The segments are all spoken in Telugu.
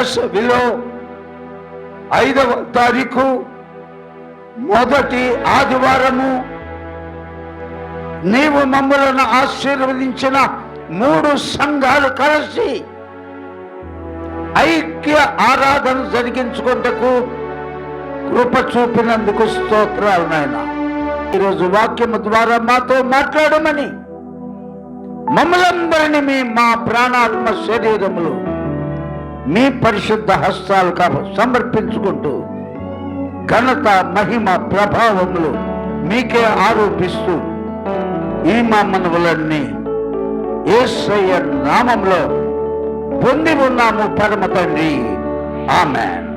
వేసవిలో 5వ తారీఖు మొదటి ఆదివారము నీవు మమ్మలను ఆశీర్వదించిన 3 సంఘాలు కలిసి ఐక్య ఆరాధన జరిగించుకుంటకు కృప చూపినందుకు స్తోత్రాలు నాయన. ఈరోజు వాక్యము ద్వారా మాతో మాట్లాడమని మమ్మలందరినీ మా ప్రాణాత్మ శరీరములు మీ పరిశుద్ధ హస్తాలకు సమర్పించుకుంటూ ఘనత మహిమ ప్రభావములు మీకే ఆరోపిస్తూ ఈ మా మనవులన్నీ యేసయ్య నామములో పొంది ఉన్నాము పరమ తండ్రి. ఆమేన్.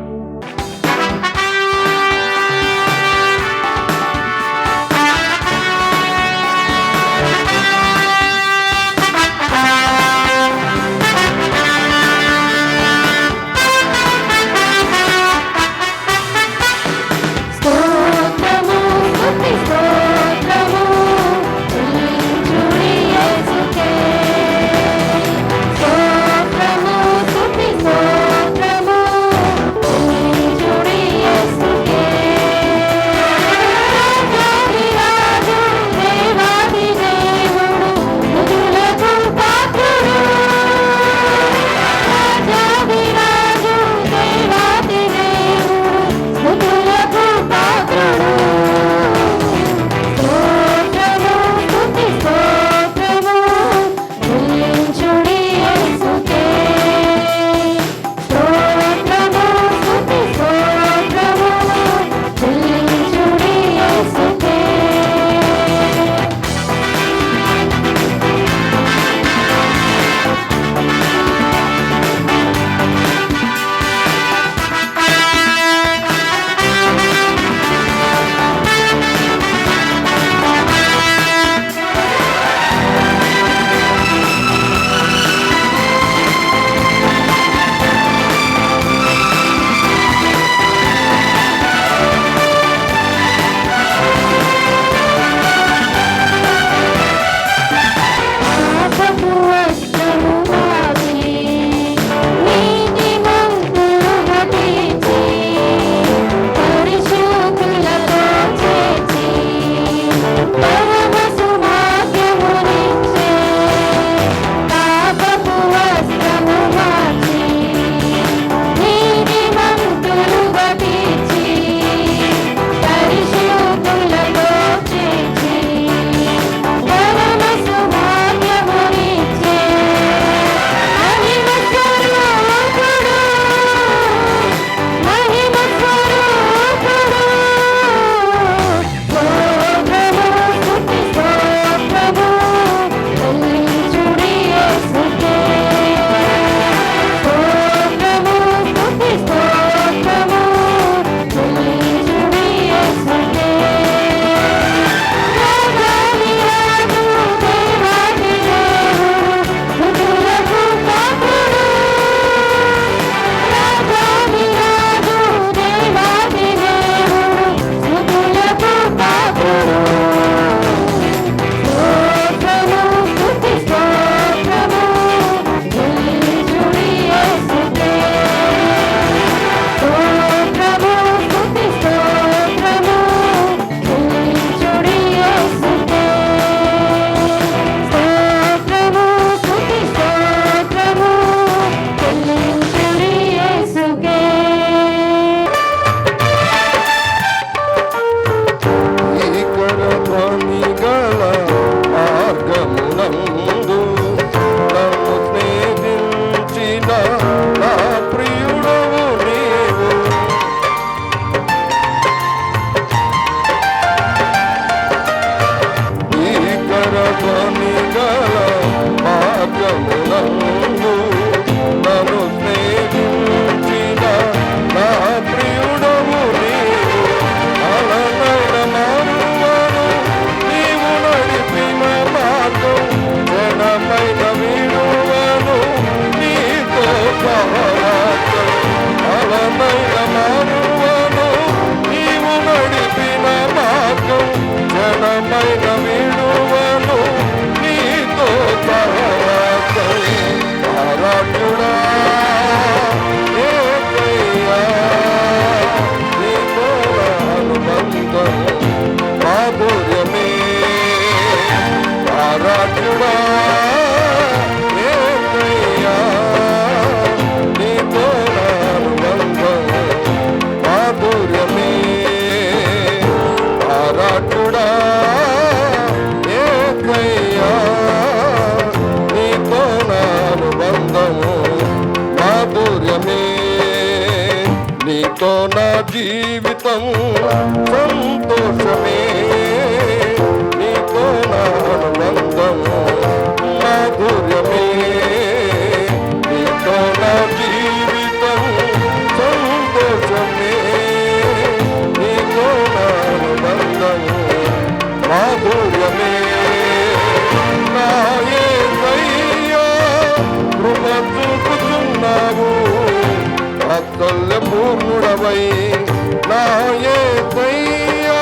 జీవితం సంతోషమే, నీతో నా ఆనందం మాధుర్యమే, నీతో నా జీవితం సంతోషమే, నీతో నా ఆనందం మాధుర్యమే. నా యేసయ్యా కృప చూపుతున్నావు, వాత్సల్య పూర్ణుడవై నా యేసయ్యా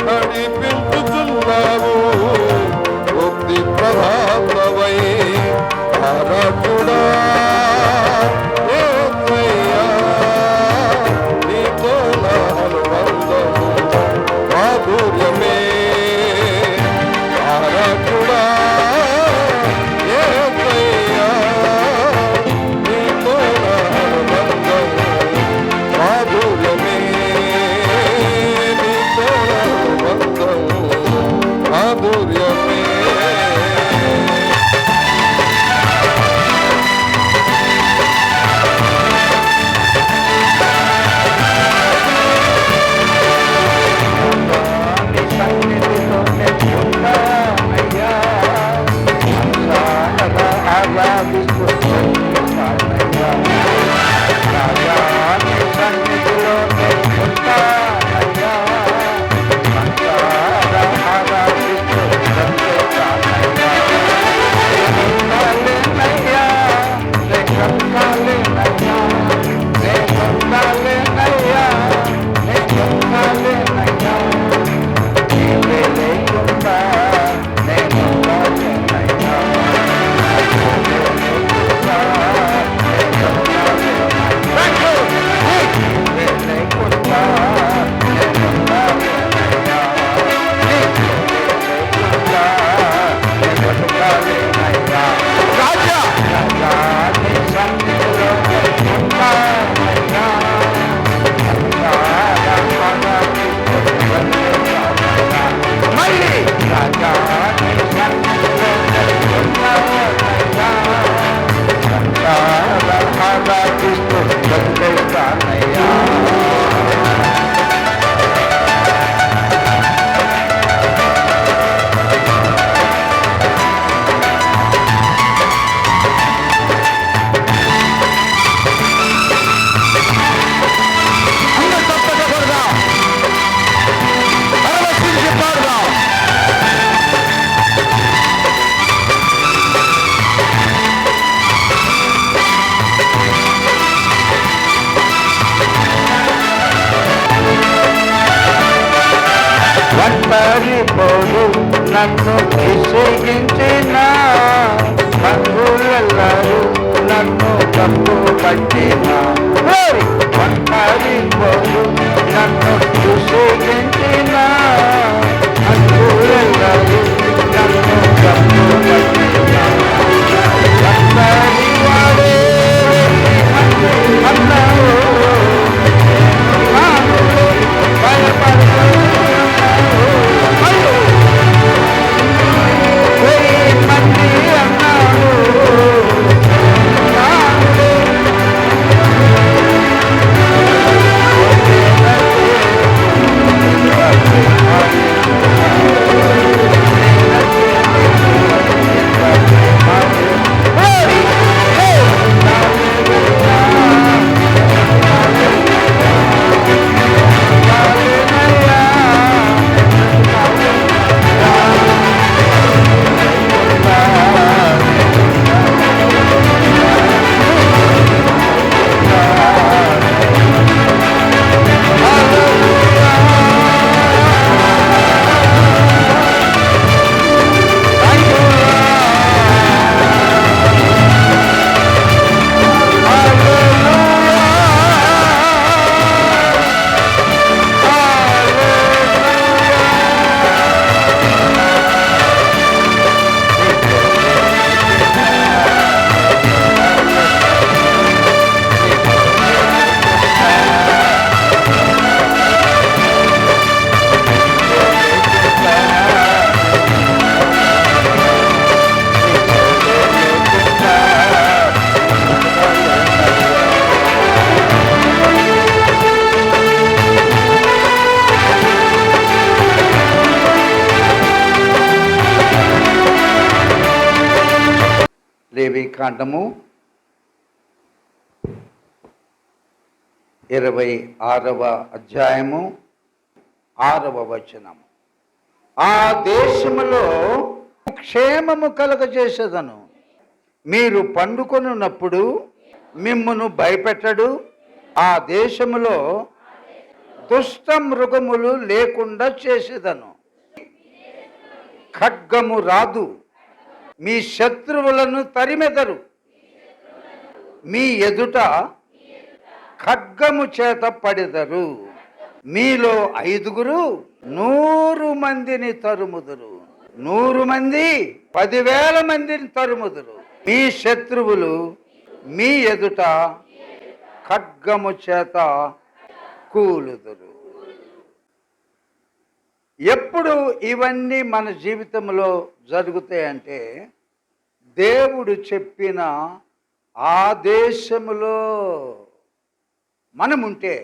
నడిపించుచున్నావు, ముక్తి ప్రదాతవై ఆరాధుడా యేసయ్యా, నీతో నా అనుబంధం మాధుర్యమే, ఆరాధుడా యేసయ్యా, నీతో నా అనుబంధం మాధుర్యమే, నీతో నా అనుబంధం మాధుర్యమే. ఒంటరిపోడు నన్ను విసిగించిన బంధువులెల్లరూ నన్ను తప్పు పట్టిన, ఒంటరిపోడు నన్ను విసిగించిన బంధువులెల్లరూ నన్ను తప్పు పట్టిన, ఒంటరి వాడే అన్నావు భయపడుతున్నావు. లేవి కాండము 26వ అధ్యాయము 6వ వచనము. ఆ దేశములో క్షేమము కలుగజేసేదను. మీరు పండుకొనున్నప్పుడు మిమ్మును భయపెట్టడు. ఆ దేశములో దుష్ట మృగములు లేకుండా చేసేదను. ఖడ్గము రాదు, మీ శత్రువులను తరిమెదరు. మీ ఎదుట ఖడ్గము చేత పడెదరు. మీలో 5 100 మందిని తరుముదురు. 100 మంది 10,000 మందిని తరుముదురు. మీ శత్రువులు మీ ఎదుట ఖడ్గము చేత కూలుదురు. ఎప్పుడు ఇవన్నీ మన జీవితంలో జరుగుతాయంటే, దేవుడు చెప్పిన ఆదేశములో మనముంటే,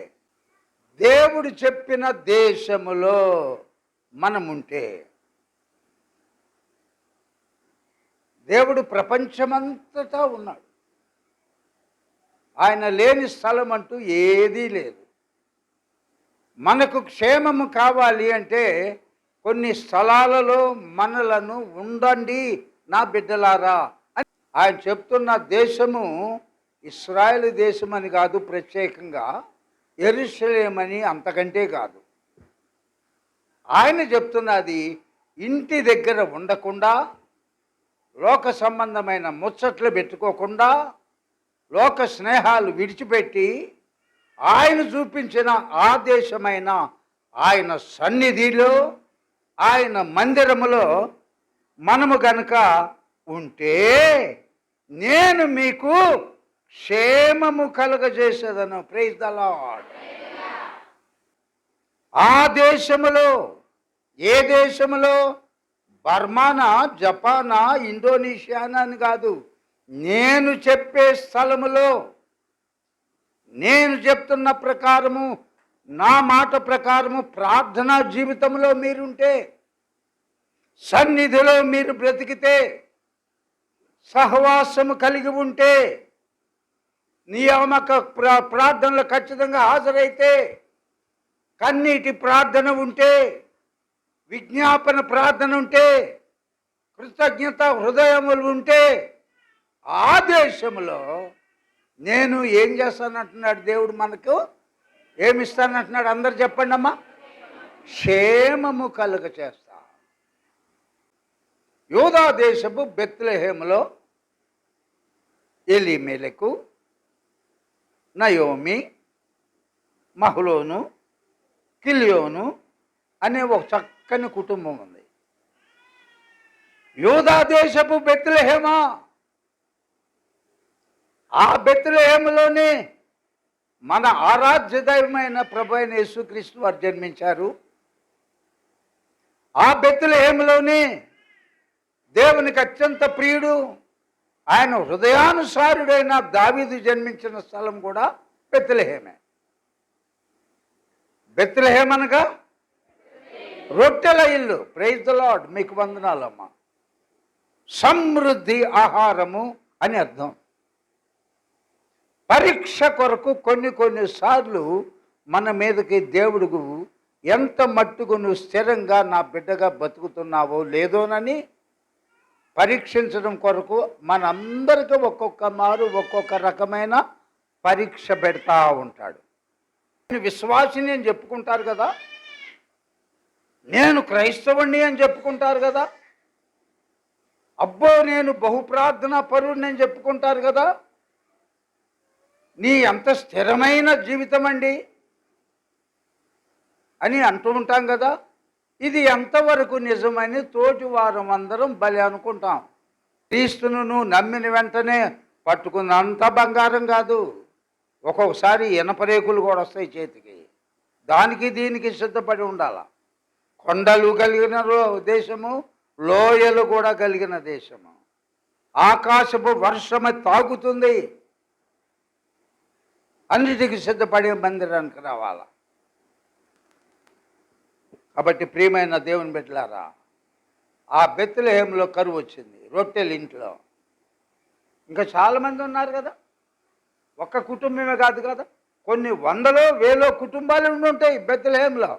దేవుడు చెప్పిన దేశములో మనముంటే. దేవుడు ప్రపంచమంతటా ఉన్నాడు. ఆయన లేని స్థలం అంటూ ఏదీ లేదు. మనకు క్షేమము కావాలి అంటే కొన్ని స్థలాలలో మనలను ఉండండి నా బిడ్డలారా అని ఆయన చెప్తున్న దేశము ఇశ్రాయేలు దేశం అని కాదు, ప్రత్యేకంగా యెరూషలేమని, అంతకంటే కాదు. ఆయన చెప్తున్నది ఇంటి దగ్గర ఉండకుండా, లోక సంబంధమైన ముచ్చట్లు పెట్టుకోకుండా, లోక స్నేహాలు విడిచిపెట్టి ఆయన చూపించిన ఆదేశమైన ఆయన సన్నిధిలో, ఆయన మందిరములో మనము గనుక ఉంటే నేను మీకు క్షేమము కలుగజేసేదను. Praise the lord. ఆ దేశములో, ఏ దేశములో? బర్మానా, జపానా, ఇండోనేషియానా అని కాదు, నేను చెప్పే స్థలములో, నేను చెప్తున్న ప్రకారము, నా మాట ప్రకారము ప్రార్థనా జీవితంలో మీరుంటే, సన్నిధిలో మీరు బ్రతికితే, సహవాసము కలిగి ఉంటే, నియామక ప్రార్థనలు ఖచ్చితంగా హాజరైతే, కన్నీటి ప్రార్థన ఉంటే, విజ్ఞాపన ప్రార్థన ఉంటే, కృతజ్ఞత హృదయములు ఉంటే, ఆ దేశంలో నేను ఏం చేస్తానంటున్నాడు దేవుడు? మనకు ఏమిస్తానంటున్నాడు? అందరు చెప్పండి అమ్మా. క్షేమము కలుగ చేస్తా. యూదా దేశపు బెత్లెహేములో ఎలీమెలెకు, నయోమి, మహ్లోను, కిల్యోను అనే ఒక చక్కని కుటుంబం ఉంది. యూదా దేశపు బెత్లెహేమా, ఆ బెత్లెహేములోనే మన ఆరాధ్య దైవమైన ప్రభు అయిన యేసుక్రీస్తు వారు జన్మించారు. ఆ బెత్లెహేములోనే దేవునికి అత్యంత ప్రియుడు, ఆయన హృదయానుసారుడైన దావీదు జన్మించిన స్థలం కూడా బెత్లెహేమే. బెత్లెహేమ్ అనగా రొట్టెల ఇల్లు. Praise the Lord. మీకు వందనాలమ్మా. సమృద్ధి ఆహారము అని అర్థం. పరీక్ష కొరకు కొన్నిసార్లు మన మీదకి దేవుడు ఎంత మట్టుకు నువ్వు స్థిరంగా నా బిడ్డగా బతుకుతున్నావో లేదోనని పరీక్షించడం కొరకు మనందరికీ ఒక్కొక్క మారు ఒక్కొక్క రకమైన పరీక్ష పెడతా ఉంటాడు. విశ్వాసిని అని చెప్పుకుంటారు కదా, నేను క్రైస్తవుణ్ణి అని చెప్పుకుంటారు కదా, అబ్బో నేను బహుప్రార్థనా పరుడిని అని చెప్పుకుంటారు కదా, నీ ఎంత స్థిరమైన జీవితం అండి అని అంటూ ఉంటాం కదా. ఇది ఎంతవరకు నిజమని తోటి వారం అందరం బలి అనుకుంటాం. క్రీస్తును నువ్వు నమ్మిన వెంటనే పట్టుకున్నంత బంగారం కాదు, ఒక్కొక్కసారి ఇనపరేకులు కూడా వస్తాయి చేతికి. దానికి దీనికి సిద్ధపడి ఉండాల. కొండలు కలిగిన దేశము, లోయలు కూడా కలిగిన దేశము, ఆకాశపు వర్షము తాగుతుంది, అన్నిటికీ సిద్ధపడే మందిరానికి రావాలా. కాబట్టి ప్రియమైన దేవుని బిడ్డలారా, ఆ బెత్లెహేములో కరువు వచ్చింది. రొట్టెల ఇంట్లో ఇంకా చాలామంది ఉన్నారు కదా, ఒక్క కుటుంబమే కాదు కదా, కొన్ని వందలో వేలో కుటుంబాలు ఉండి ఉంటాయి బెత్లెహేంలో.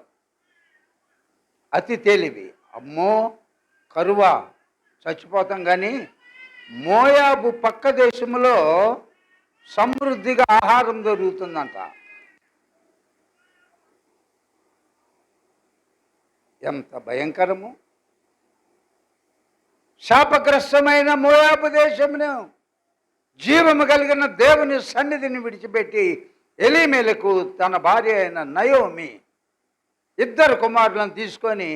అతి తెలివి, అమ్మో కరువా చచ్చిపోతాం, కానీ మోయాబు పక్క దేశంలో సమృద్ధిగా ఆహారం దొరుకుతుందంట. ఎంత భయంకరము! శాపగ్రస్తమైన మోయాబు దేశమును జీవము కలిగిన దేవుని సన్నిధిని విడిచిపెట్టి ఎలీమెలకు తన భార్య అయిన నయోమి ఇద్దరు కుమారులను తీసుకొని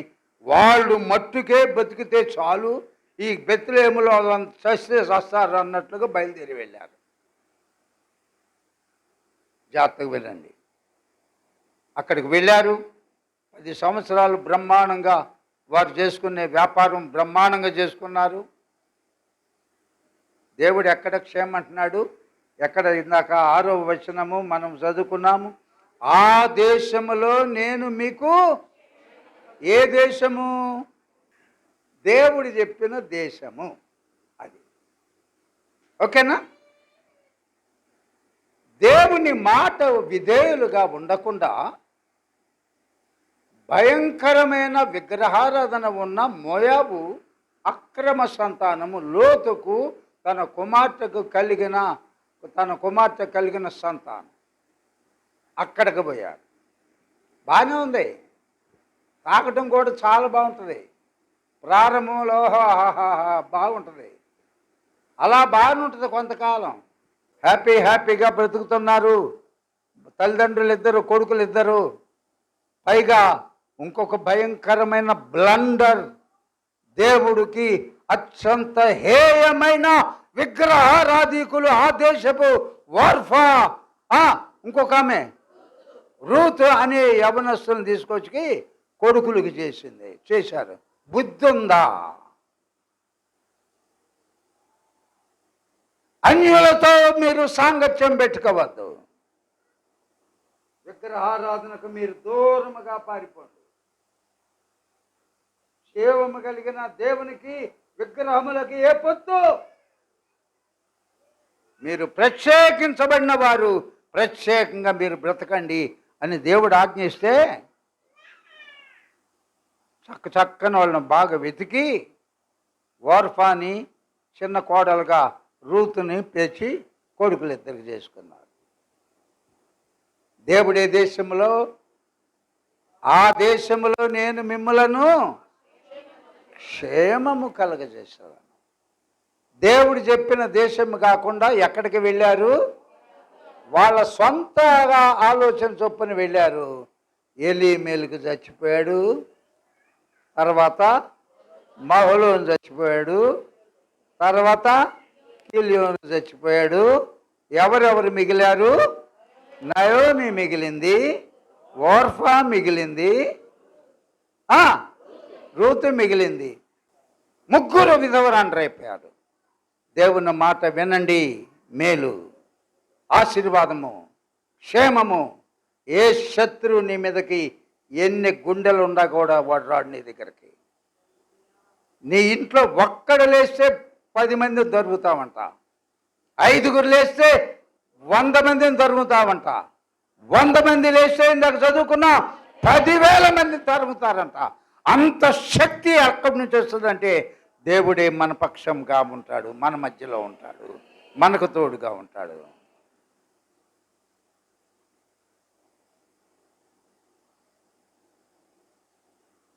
వాళ్ళు మట్టుకే బతికితే చాలు, ఈ బెత్లెహేములో చస్తే చస్తారు అన్నట్లుగా బయలుదేరి వెళ్ళారు. జాగ్రత్తగా వినండి. అక్కడికి వెళ్ళారు. 10 సంవత్సరాలు బ్రహ్మాండంగా వారు చేసుకునే వ్యాపారం బ్రహ్మాండంగా చేసుకున్నారు. దేవుడు ఎక్కడ క్షేమంటున్నాడు, ఎక్కడ ఇందాక 6వ వచనము మనం చదువుకున్నాము, ఆ దేశములో నేను మీకు, ఏ దేశము? దేవుడు చెప్పిన దేశము అది. ఓకేనా? దేవుని మాట విధేయులుగా ఉండకుండా భయంకరమైన విగ్రహారాధన ఉన్న మోయాబు అక్రమ సంతానము లోతుకు తన కుమార్తె కలిగిన సంతానం అక్కడికి పోయాడు. బాగానే ఉంది, తాగటం కూడా చాలా బాగుంటుంది, ప్రారంభంలో బాగుంటుంది, అలా బాగానే ఉంటుంది కొంతకాలం. హ్యాపీగా బ్రతుకుతున్నారు తల్లిదండ్రులు ఇద్దరు, కొడుకులు ఇద్దరు. పైగా ఇంకొక భయంకరమైన బ్లండర్, దేవుడికి అత్యంత హేయమైన విగ్రహారాధికులు ఆ దేశపు వార్ఫా, ఇంకొక ఆమె రూత్ అనే యవనస్తులను తీసుకొచ్చి కొడుకులకి చేశారు. బుద్ధి ఉందా? అన్యులతో మీరు సాంగత్యం పెట్టుకోవద్దు, విగ్రహారాధనకు మీరు దూరముగా పారిపోండి. జీవము కలిగిన దేవునికి విగ్రహములకి ఏ పొత్తు? మీరు ప్రత్యేకించబడిన వారు, ప్రత్యేకంగా మీరు బ్రతకండి అని దేవుడు ఆజ్ఞిస్తే చక్కని వాళ్ళని బాగా వెతికి ఓర్ఫాని చిన్న కోడలుగా రూతుని తెచ్చి కొడుకులు ఇద్దరికి చేసుకున్నారు. దేవుడే దేశంలో, ఆ దేశంలో నేను మిమ్మలను క్షేమము కలగజేశాను. దేవుడు చెప్పిన దేశం కాకుండా ఎక్కడికి వెళ్ళారు? వాళ్ళ సొంతగా ఆలోచన చొప్పున వెళ్ళారు. ఎలీమెలకు చచ్చిపోయాడు, తర్వాత మహలోను చచ్చిపోయాడు, తర్వాత కిలియోను చచ్చిపోయాడు. ఎవరెవరు మిగిలారు? నయోమి మిగిలింది, ఓర్ఫా మిగిలింది, రూతు మిగిలింది. ముగ్గురు విధవరాండ్రైపోయారు. దేవుని మాట వినండి, మేలు, ఆశీర్వాదము, క్షేమము. ఏ శత్రువు నీ మీదకి ఎన్ని గుండెలు ఉన్నా కూడా వాడు రాడు నీ దగ్గరికి. నీ ఇంట్లో ఒక్కడు లేస్తే 10 మంది దొరుకుతామంట, 5గురు లేస్తే 100 మందిని తరుగుతామంట, 100 మంది లేస్తే ఇందాక చదువుకున్నా 10,000 మంది తరుగుతారంట. అంత శక్తి అక్కడి నుంచి వస్తుందంటే దేవుడే మన పక్షంగా ఉంటాడు, మన మధ్యలో ఉంటాడు, మనకు తోడుగా ఉంటాడు.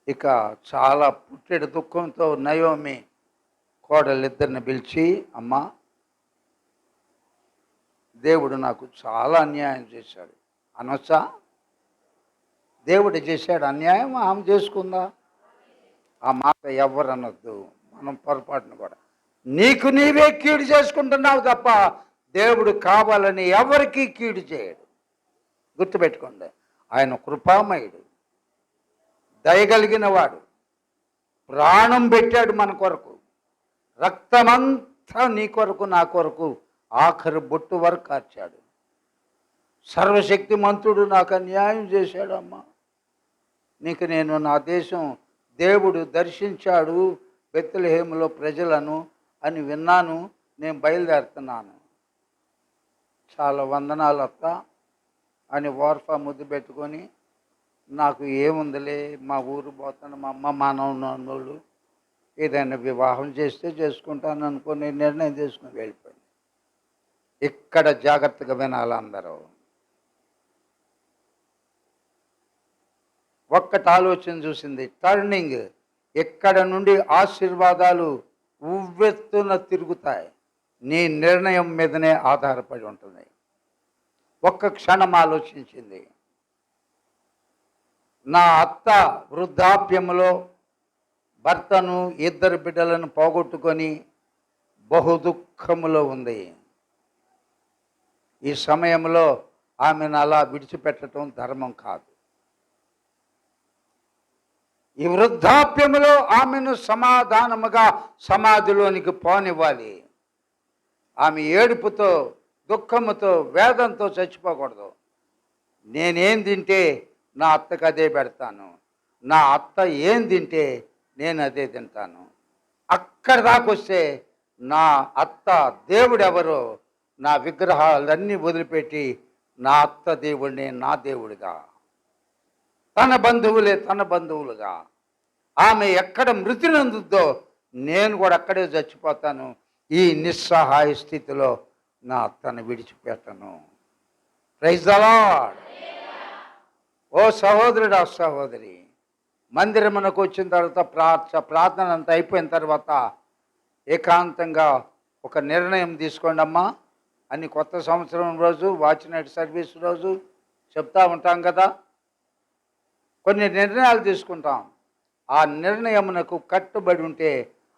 ఇక చాలా పుట్టెడు దుఃఖంతో నయోమి కోడలిద్దరిని పిలిచి, అమ్మా, దేవుడు నాకు చాలా అన్యాయం చేశాడు అనొచ్చా? దేవుడు చేశాడు అన్యాయం, ఆమె చేసుకుందా? ఆ మాట ఎవరు అనొద్దు, మనం పొరపాటును కూడా. నీకు నీవే కీడు చేసుకుంటున్నావు తప్ప దేవుడు కావాలని ఎవరికీ కీడు చేయడు. గుర్తుపెట్టుకోండి, ఆయన కృపామయుడు, దయగలిగిన వాడు, ప్రాణం పెట్టాడు మన కొరకు, రక్తమంతా నీ కొరకు నా కొరకు ఆఖరి బొట్టు వరకు కార్చాడు. సర్వశక్తిమంతుడు నాకు అన్యాయం చేశాడు. అమ్మా, నీకు నేను నా దేశం దేవుడు దర్శించాడు బెత్లెహేములో ప్రజలను అని విన్నాను, నేను బయలుదేరుతున్నాను. చాలా వందనాలు అత్త అని ఓర్ఫా ముద్దు పెట్టుకొని, నాకు ఏముందిలే, మా ఊరు పోతాను, మా అమ్మ మానవున్నోళ్ళు ఏదైనా వివాహం చేస్తే చేసుకుంటాను అనుకుని నిర్ణయం చేసుకుని వెళ్ళిపోయింది. ఇక్కడ జాగ్రత్తగా వినాలి అందరూ. ఒక్కటి ఆలోచన చూసింది, టర్నింగ్. ఇక్కడ నుండి ఆశీర్వాదాలు ఉవ్వెత్తున తిరుగుతాయి. నీ నిర్ణయం మీదనే ఆధారపడి ఉంటుంది. ఒక్క క్షణం ఆలోచించింది. నా అత్త వృద్ధాప్యంలో భర్తను, 2 బిడ్డలను పోగొట్టుకొని బహు దుఃఖములో ఉంది. ఈ సమయంలో ఆమెను అలా విడిచిపెట్టడం ధర్మం కాదు. ఈ వృద్ధాప్యములో ఆమెను సమాధానముగా సమాధిలోనికి పోనివ్వాలి. ఆమె ఏడుపుతో, దుఃఖముతో, వేదంతో చచ్చిపోకూడదు. నేనేం తింటే నా అత్తకు అదే పెడతాను, నా అత్త ఏం తింటే నేను అదే తింటాను. అక్కడ దాకొస్తే నా అత్త దేవుడెవరో, నా విగ్రహాలన్నీ వదిలిపెట్టి నా అత్త దేవుడిని నా దేవుడిగా, తన బంధువులే తన బంధువులుగా, ఆమె ఎక్కడ మృతి నందుద్దో నేను కూడా అక్కడే చచ్చిపోతాను. ఈ నిస్సహాయ స్థితిలో నా అత్తను విడిచిపెట్టను. Praise the lord. ఓ సహోదరుడా, సహోదరి, మందిరమునకు వచ్చిన తర్వాత ప్రార్థన అంతా అయిపోయిన తర్వాత ఏకాంతంగా ఒక నిర్ణయం తీసుకోండి అమ్మా అని కొత్త సంవత్సరం రోజు, వాచ్ నైట్ సర్వీస్ రోజు చెప్తా ఉంటాం కదా. కొన్ని నిర్ణయాలు తీసుకుంటాం. ఆ నిర్ణయమునకు కట్టుబడి ఉంటే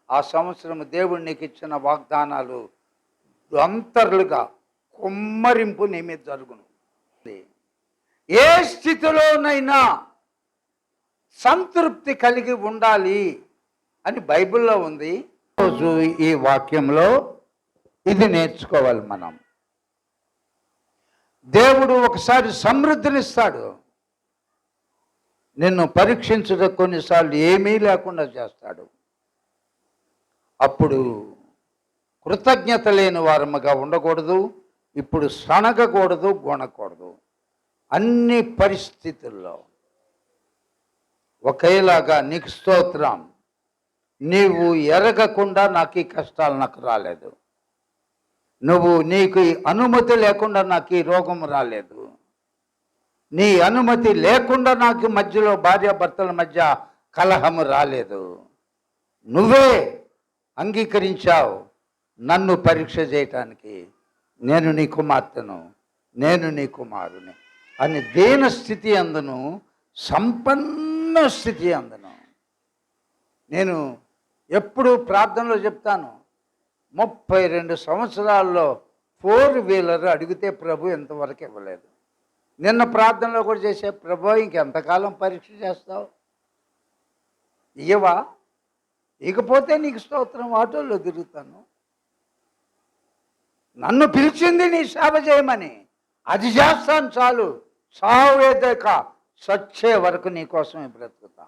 ఆ సంవత్సరం దేవుడు నీకు ఇచ్చిన వాగ్దానాలు అంతర్లుగా కుమ్మరింపు నీ మీద జరుగును. ఏ స్థితిలోనైనా సంతృప్తి కలిగి ఉండాలి అని బైబిల్లో ఉంది. రోజు ఈ వాక్యంలో ఇది నేర్చుకోవాలి మనం. దేవుడు ఒకసారి సమృద్ధినిస్తాడు, నిన్ను పరీక్షించడం కొన్నిసార్లు ఏమీ లేకుండా చేస్తాడు. అప్పుడు కృతజ్ఞత లేని వారముగా ఉండకూడదు, ఇప్పుడు సనగకూడదు, గొనకూడదు. అన్ని పరిస్థితుల్లో ఒకేలాగా నీకు స్తోత్రం, నీవు ఎరగకుండా నాకు ఈ కష్టాలు నాకు రాలేదు, నీకు అనుమతి లేకుండా నాకు ఈ రోగం రాలేదు, నీ అనుమతి లేకుండా నాకు మధ్యలో భార్యాభర్తల మధ్య కలహము రాలేదు, నువ్వే అంగీకరించావు నన్ను పరీక్ష చేయటానికి, నేను నీ కుమార్తెను, నేను నీ కుమారుని అని దీన స్థితి అందును, సంపన్న స్థితి అందును. నేను ఎప్పుడు ప్రార్థనలో చెప్తాను, 32 సంవత్సరాల్లో 4-వీలర్ అడిగితే ప్రభు ఎంతవరకు ఇవ్వలేదు. నిన్న ప్రార్థనలో కూడా చేసే, ప్రభు ఇంకెంతకాలం పరీక్ష చేస్తావు, ఇయ్యవా, ఇకపోతే నీకు స్తోత్రం, ఆటోలో తిరుగుతాను, నన్ను పిలిచింది నీ సేవ చేయమని, అది చేస్తాను చాలు, సావేదాక సచ్చే వరకు నీ కోసమే బ్రతుకుతా.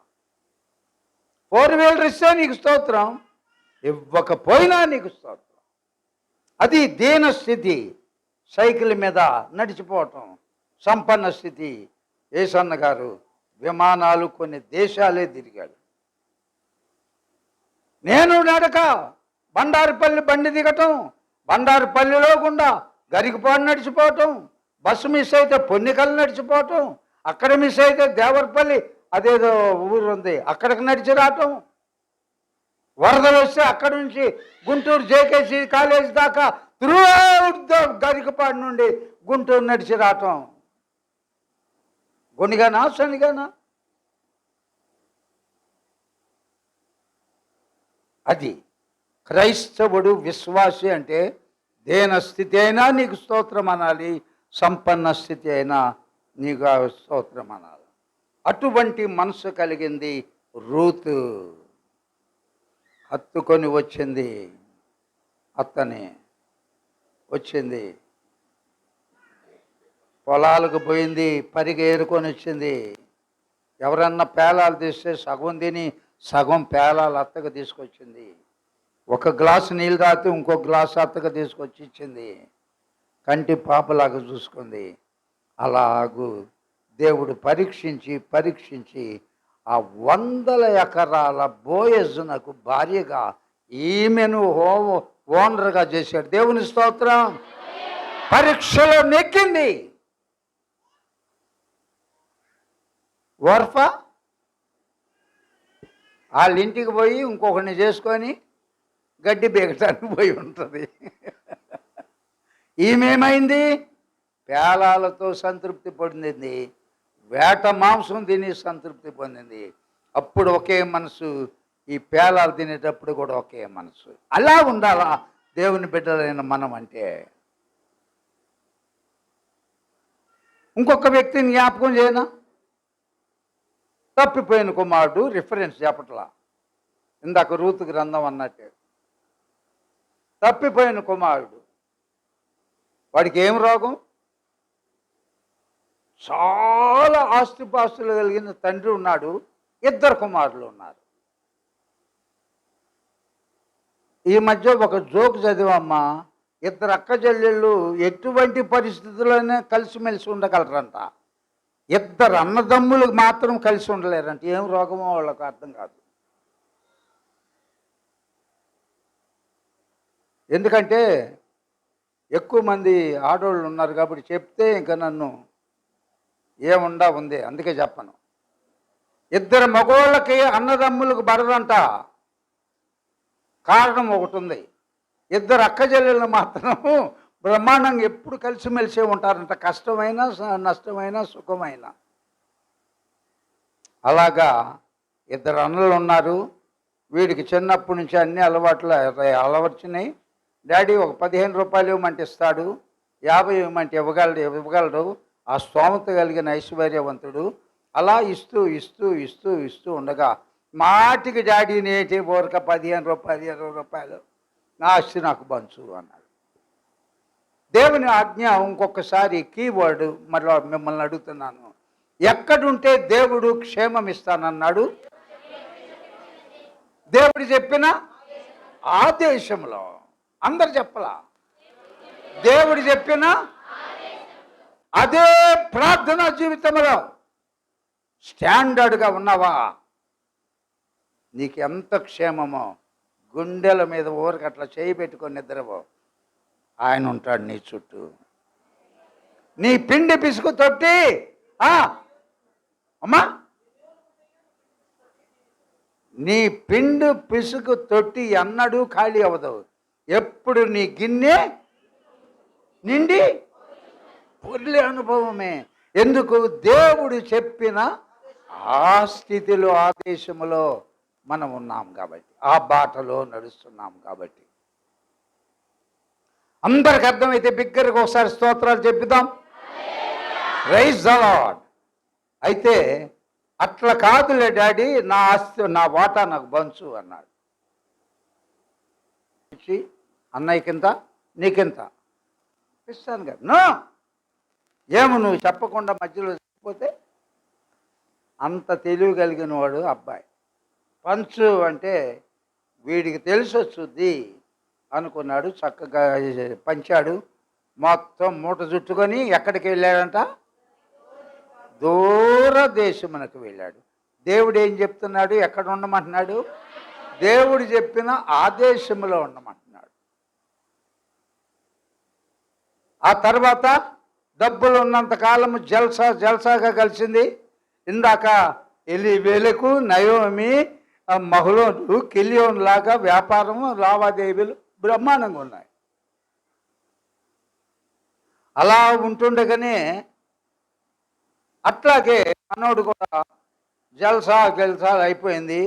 4-వీలర్ ఇస్తే నీకు స్తోత్రం, ఇవ్వకపోయినా నీకు స్తోత్రం. అది దీన స్థితి, సైకిల్ మీద నడిచిపోవటం. సంపన్న స్థితి, ఏసన్న గారు విమానాలు కొన్ని దేశాలే తిరిగాడు. నేను నడక బండారుపల్లి బండి దిగటం, బండారుపల్లిలో గుండా గరికపాడు నడిచిపోవటం, బస్సు మిస్ అయితే పొన్నికలు నడిచిపోవటం, అక్కడ మిస్ అయితే దేవరపల్లి అదేదో ఊరు ఉంది అక్కడికి నడిచి రావటం, వరదలు వస్తే అక్కడి నుంచి గుంటూరు జేకేసీ కాలేజ్ దాకా త్రూఅవుట్ గరికపాడు నుండి గుంటూరు నడిచి రావటం. గొనిగానా శనిగానా? అది క్రైస్తవుడు విశ్వాసి అంటే దేన స్థితి అయినా నీకు స్తోత్రం అనాలి, సంపన్న స్థితి అయినా నీకు స్తోత్రం అనాలి. అటువంటి మనసు కలిగింది రూతు. హత్తుకొని వచ్చింది, అత్తని వచ్చింది, పొలాలకు పోయింది, పరిగేరుకొని వచ్చింది. ఎవరన్నా పేలాలు తీస్తే సగం తిని సగం పేలాలు అత్తకు తీసుకొచ్చింది. ఒక గ్లాసు నీళ్ళు తాగితే ఇంకో గ్లాసు అత్తగా తీసుకొచ్చి ఇచ్చింది. కంటి పాపలాగా చూసుకుంది. అలాగూ దేవుడు పరీక్షించి పరీక్షించి ఆ 100 ఎకరాల బోయజునకు భార్యగా ఈమెను ఓనర్గా చేశాడు. దేవుని స్తోత్రం. పరీక్షలో నెక్కింది. వర్ఫా వాళ్ళ ఇంటికి పోయి ఇంకొకరిని చేసుకొని గడ్డి బీగటానికి పోయి ఉంటుంది. ఈమెమైంది? పేలాలతో సంతృప్తి పొందింది, వేట మాంసం తిని సంతృప్తి పొందింది. అప్పుడు ఒకే మనసు, ఈ పేలాలు తినేటప్పుడు కూడా ఒకే మనసు. అలా ఉండాలా దేవుని బిడ్డలైన మనం అంటే. ఇంకొక వ్యక్తిని జ్ఞాపకం చేయనా? తప్పిపోయిన కుమారుడు. రిఫరెన్స్ చెప్పట్లా, ఇందాక రూతు గ్రంథం అన్నట్టే. తప్పిపోయిన కుమారుడు, వాడికి ఏం రోగం? చాలా ఆస్తిపాస్తులు కలిగిన తండ్రి ఉన్నాడు, 2 కుమారులు ఉన్నారు. ఈ మధ్య ఒక జోక్ చదివమ్మా, 2 అక్క చెల్లెళ్ళు ఎటువంటి పరిస్థితుల్లోనే కలిసిమెలిసి ఉండగలరంట, 2 అన్నదమ్ములు మాత్రం కలిసి ఉండలేరంట. ఏం రోగమో వాళ్ళకు అర్థం కాదు. ఎందుకంటే ఎక్కువ మంది ఆడవాళ్ళు ఉన్నారు కాబట్టి చెప్తే ఇంకా నన్ను ఏముండా ఉంది, అందుకే చెప్పను. 2 మగవాళ్ళకి అన్నదమ్ములకు బరదంట. కారణం ఒకటి ఉంది, 2 అక్క చెల్లెళ్ళు మాత్రం బ్రహ్మాండంగా ఎప్పుడు కలిసిమెలిసే ఉంటారంట, కష్టమైన నష్టమైన సుఖమైన. అలాగా 2 అన్నలు ఉన్నారు. వీడికి చిన్నప్పటి నుంచి అన్ని అలవాట్లు అలవర్చినాయి. డాడీ ఒక 15 రూపాయలు ఇవ్వమంటే ఇస్తాడు, 50 ఇవ్వమంటే ఇవ్వగలడు. ఆ స్తోమత కలిగిన ఐశ్వర్యవంతుడు. అలా ఇస్తూ ఇస్తూ ఇస్తూ ఇస్తూ ఉండగా మాటికి డాడీ నేటి ఊరక 15 రూపాయలు 20 రూపాయలు నా ఆస్తి నాకు పంచు అన్నాడు. దేవుని ఆజ్ఞ. ఇంకొకసారి కీవర్డ్ మళ్ళీ మిమ్మల్ని అడుగుతున్నాను, ఎక్కడుంటే దేవుడు క్షేమం ఇస్తానన్నాడు? దేవుడు చెప్పిన ఆదేశంలో. అందరు చెప్పలా? దేవుడు చెప్పిన అదే ప్రార్థనా జీవితంలో స్టాండర్డ్గా ఉన్నావా? నీకు ఎంత క్షేమమో, గుండెల మీద ఊరికి అట్లా చేయి పెట్టుకొని నిద్రపో, ఆయన ఉంటాడు నీ చుట్టూ. నీ పిండి పిసుకు తొట్టి అమ్మా, నీ పిండి పిసుకు తొట్టి ఎన్నడూ ఖాళీ అవ్వదు. ఎప్పుడు నీ గిన్నె నిండి పొర్లే అనుభవమే. ఎందుకు? దేవుడు చెప్పిన ఆ స్థితిలో ఆదేశములో మనం ఉన్నాం కాబట్టి, ఆ బాటలో నడుస్తున్నాం కాబట్టి. అందరికి అర్థమైతే బిగ్గరగా ఒకసారి స్తోత్రాలు చెప్పుదాం. Praise the lord. అయితే అట్లా కాదులే డాడీ, నా ఆస్తి నా వాటా నాకు పంచు అన్నాడు. అన్నయ్యకింత నీకింత ఇస్తాను కదా. నో, ఏమో నువ్వు చెప్పకుండా మధ్యలో చెప్పిపోతే. అంత తెలివి కలిగిన వాడు అబ్బాయి. పంచు అంటే వీడికి తెలిసి వచ్చుద్ది అనుకున్నాడు. చక్కగా పంచాడు. మొత్తం మూట చుట్టుకొని ఎక్కడికి వెళ్ళాడంట? దూర దేశమునకు వెళ్ళాడు. దేవుడు ఏం చెప్తున్నాడు? ఎక్కడ ఉండమంటున్నాడు? దేవుడు చెప్పిన ఆదేశములో ఉండమంటున్నాడు. ఆ తర్వాత డబ్బులు ఉన్నంతకాలము జల్సాగా కలిసింది. ఇందాక ఎలిమెలకు నయోమి మహలోను కిలియోన్ లాగా వ్యాపారము లావాదేవీలు బ్రహ్మాండంగా ఉన్నాయి. అలా ఉంటుండగానే అట్లాగే మనోడు కూడా జల్సాలు అయిపోయింది.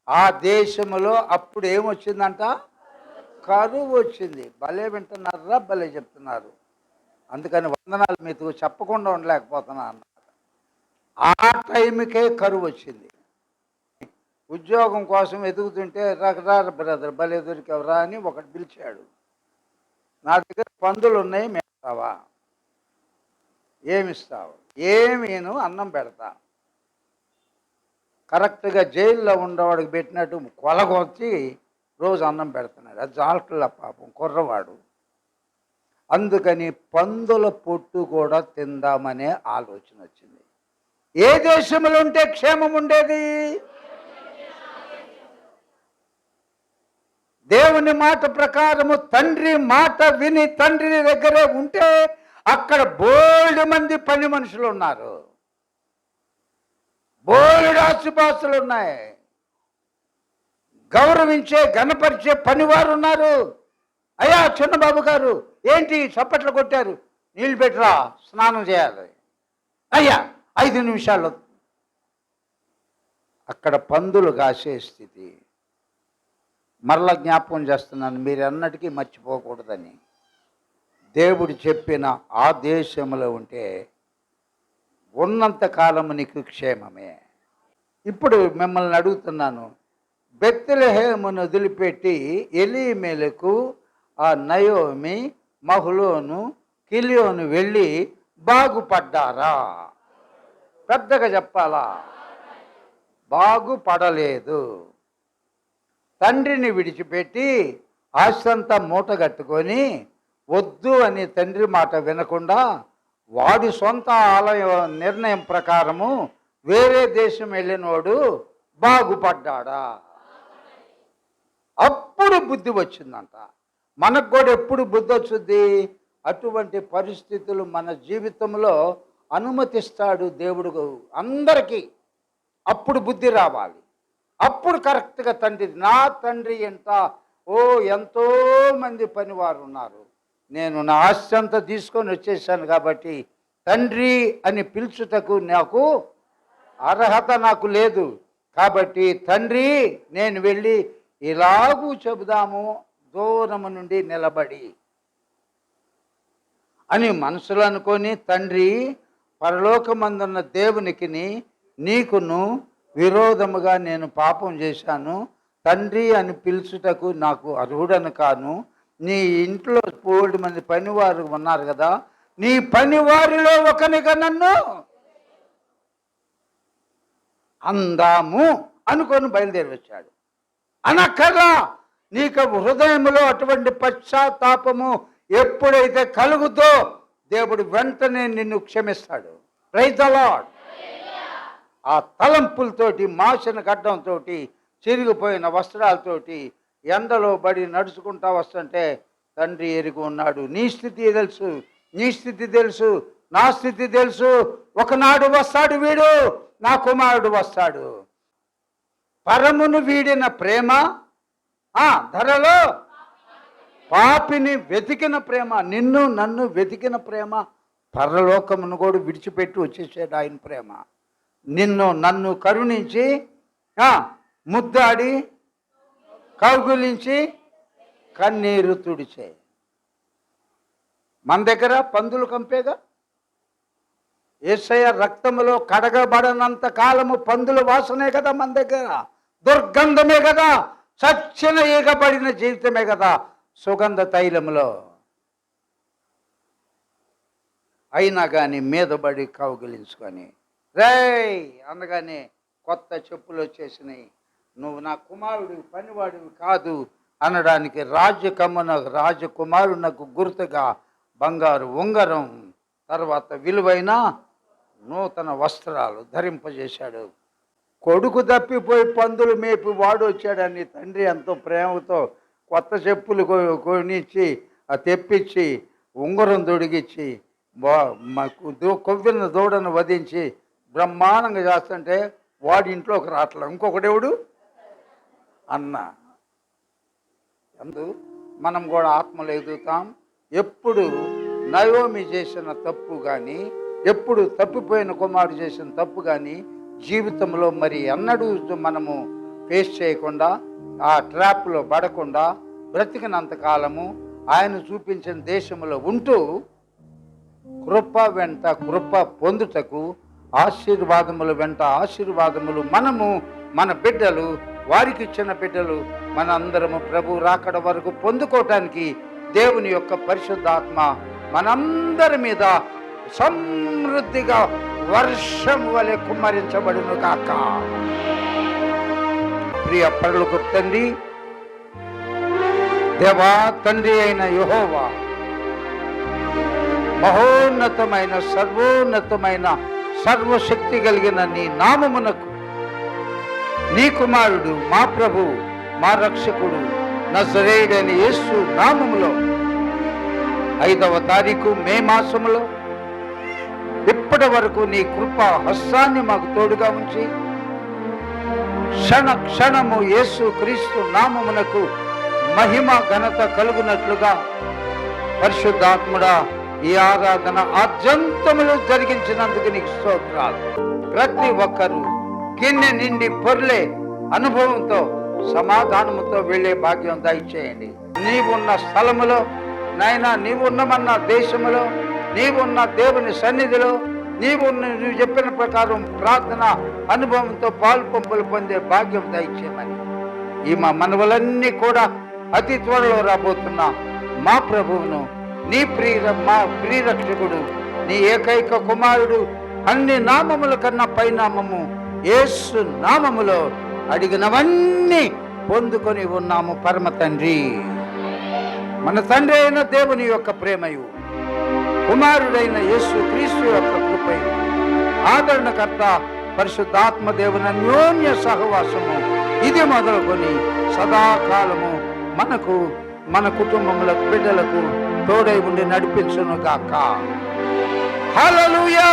ఆ దేశంలో అప్పుడు ఏమొచ్చిందంట? కరువు వచ్చింది. భలే వింటున్నారా? భలే చెప్తున్నారు. అందుకని వందనాలు మీకు చెప్పకుండా ఉండలేకపోతున్నా అన్నమాట. ఆ టైంకే కరువు వచ్చింది. ఉద్యోగం కోసం ఎదుగుతుంటే రా బ్రదర్ భలే దొరికేవరా అని ఒకటి పిలిచాడు. నా దగ్గర పందులు ఉన్నాయి, మేస్తావా? ఏమిస్తావు? ఏమీను, అన్నం పెడతా. కరెక్ట్గా జైల్లో ఉండేవాడికి పెట్టినట్టు కొలగొచ్చి రోజు అన్నం పెడుతున్నాడు. అది జాలకల పాపం కుర్రవాడు. అందుకని పందుల పొట్టు కూడా తిందామనే ఆలోచన వచ్చింది. ఏ దేశంలో ఉంటే క్షేమం ఉండేది? దేవుని మాట ప్రకారము తండ్రి మాట విని తండ్రి దగ్గరే ఉంటే అక్కడ బోల్డ్ మంది పని మనుషులు ఉన్నారు, బోల్డ్ ఆస్తిపాస్తులు ఉన్నాయి, గౌరవించే గణపరిచే పనివారు ఉన్నారు. అయ్యా చిన్నబాబు గారు ఏంటి చప్పట్లు కొట్టారు, నీళ్ళు పెట్టరా స్నానం చేయాలి, అయ్యా 5 నిమిషాల్లో. అక్కడ పందులు కాసే స్థితి. మరలా జ్ఞాపకం చేస్తున్నాను, మీరు అన్నటికీ మర్చిపోకూడదని. దేవుడు చెప్పిన ఆ దేశంలో ఉంటే ఉన్నంత కాలము నీకు క్షేమమే. ఇప్పుడు మిమ్మల్ని అడుగుతున్నాను, బెత్లెహేమును వదిలిపెట్టి ఎలీమెలకు ఆ నయోమి, మహులోను, కిలియోను వెళ్ళి బాగుపడ్డారా? పెద్దగా చెప్పాలా? బాగుపడలేదు. తండ్రిని విడిచిపెట్టి ఆస్తంతా మూట కట్టుకొని వద్దు అని తండ్రి మాట వినకుండా వాడి సొంత ఆలయం నిర్ణయం ప్రకారము వేరే దేశం వెళ్ళినోడు బాగుపడ్డాడా? అప్పుడు బుద్ధి వచ్చిందంట. మనకు కూడా ఎప్పుడు బుద్ధి వచ్చింది? అటువంటి పరిస్థితులు మన జీవితంలో అనుమతిస్తాడు దేవుడు అందరికీ. అప్పుడు బుద్ధి రావాలి. అప్పుడు కరెక్ట్గా తండ్రి, నా తండ్రి ఎంత, ఎంతో మంది పనివారు ఉన్నారు, నేను నా ఆస్తి అంతా తీసుకొని వచ్చేసాను కాబట్టి తండ్రి అని పిలుచుటకు నాకు అర్హత నాకు లేదు. కాబట్టి తండ్రి నేను వెళ్ళి ఇలాగూ చెబుదాము దూరము నుండి నిలబడి అని మనసులో అనుకొని, తండ్రి పరలోకమందున్న దేవునికిని నీకును విరోధముగా నేను పాపం చేశాను, తండ్రి అని పిలుచుటకు నాకు అర్హుడను కాను. నీ ఇంట్లో 4 మంది పనివారు ఉన్నారు కదా, నీ పనివారిలో ఒకనిగా నన్ను అందాము అనుకొని బయలుదేరి వచ్చాడు. అనక్కర్లా, నీకు హృదయంలో అటువంటి పశ్చాత్తాపము ఎప్పుడైతే కలుగుతో దేవుడు వెంటనే నిన్ను క్షమిస్తాడు. Praise the Lord. ఆ తలంపులతోటి, మాసిన గడ్డంతో, చిరిగిపోయిన వస్త్రాలతోటి ఎండలో బడి నడుచుకుంటా వస్తుంటే తండ్రి ఎరిగి ఉన్నాడు. నీ స్థితి తెలుసు, నీ స్థితి తెలుసు, నా స్థితి తెలుసు. ఒకనాడు వస్తాడు వీడు, నా కుమారుడు వస్తాడు. పరమును వీడిన ప్రేమ, ధరలో పాపిని వెతికిన ప్రేమ, నిన్ను నన్ను వెతికిన ప్రేమ, పరలోకమును కూడా విడిచిపెట్టి వచ్చేసాడు ఆయన ప్రేమ. నిన్ను నన్ను కరుణించి ముద్దాడి కౌగులించి కన్నీరు తుడిచే. మన దగ్గర పందులు కంపేగా, యేసయ్య రక్తములో కడగబడనంత కాలము పందుల వాసనే కదా మన దగ్గర, దుర్గంధమే కదా, చచ్చిన ఈగబడిన జీవితమే కదా సుగంధ తైలములో. అయినా కానీ మీదబడి కౌగిలించుకొని రేయ్ అనగానే కొత్త చెప్పులు వచ్చేసినాయి. నువ్వు నా కుమారుడివి, పనివాడివి కాదు అనడానికి రాజకుమారునకు గుర్తుగా బంగారు ఉంగరం, తర్వాత విలువైన నూతన వస్త్రాలు ధరింపజేశాడు. కొడుకు తప్పిపోయి పందులు మేపి వాడు వచ్చాడని తండ్రి ఎంతో ప్రేమతో కొత్త చెప్పులు కొనిచ్చి తెప్పించి ఉంగరం దొడిగిచ్చి కొవ్విన దూడను వధించి బ్రహ్మాండంగా చేస్తుంటే వాడి ఇంట్లోకి రావట్లే. ఇంకొకడెవడు అన్న. మనం కూడా ఆత్మలో ఎదుగుతాం. ఎప్పుడు నయోమి చేసిన తప్పు కానీ, ఎప్పుడు తప్పిపోయిన కుమారుడు చేసిన తప్పు కానీ జీవితంలో మరి అన్నడూ మనము ఫేస్ చేయకుండా, ఆ ట్రాప్లో పడకుండా బ్రతికినంతకాలము ఆయన చూపించిన దేశంలో ఉంటూ కృప వెంట కృప పొందుటకు, ఆశీర్వాదముల వెంట ఆశీర్వాదములు మనము, మన బిడ్డలు, వారికి ఇచ్చిన బిడ్డలు మనందరము ప్రభు రాకడ వరకు పొందుకోవటానికి దేవుని యొక్క పరిశుద్ధాత్మ మనందరి మీద సమృద్ధిగా వర్షం వలె కుమ్మరించబడును కాక. ప్రియ పరలోకపు తండ్రి, దేవా తండ్రి అయిన యెహోవా, మహోన్నతమైన సర్వోన్నతమైన సర్వశక్తి కలిగిన నీ నామమునకు నీ కుమారుడు మా ప్రభు మా రక్షకుడు నజరేయుడైన యేసు నామములో 5వ తారీఖు మే మాసములో ఇప్పటి వరకు నీ కృపా హస్తాన్ని మాకు తోడుగా ఉంచి క్షణ క్షణము యేసు క్రీస్తు నామమునకు మహిమ ఘనత కలుగునట్లుగా పరిశుద్ధాత్ముడా ఈ ఆరాధన ఆద్యంతములు జరిగించినందుకు నీకు స్తోత్రాలు. ప్రతి ఒక్కరూ గిన్నె నిండి పొర్లే అనుభవంతో సమాధానముతో వెళ్ళే భాగ్యం దయచేయండి. నీవున్న స్థలములో నాయనా, నీవున్నమన్న దేశములో, నీవున్న దేవుని సన్నిధిలో, నువ్వు చెప్పిన ప్రకారం ప్రార్థన అనుభవంతో పాల్పొంపులు పొందే భాగ్యం దయచేయమని ఈ మా మనవులన్నీ కూడా అతి త్వరలో రాబోతున్న మా ప్రభువును, మా ప్రియరక్షకుడు, నీ ఏకైక కుమారుడు, అన్ని నామముల కన్నా పైనామము యేసు నామములో అడిగినవన్నీ పొందుకొని ఉన్నాము పరమ తండ్రి. మన తండ్రి అయిన దేవుని యొక్క ప్రేమయు, కుమారుడైన యేసు క్రీస్తు యొక్క కృపయు, ఆదరణకర్త పరిశుద్ధాత్మ దేవుని అన్యోన్య సహవాసము ఇది మొదలుకొని సదాకాలము మనకు, మన కుటుంబములకు, బిడ్డలకు తోడై ఉండి నడిపించును గాక. హల్లెలూయా.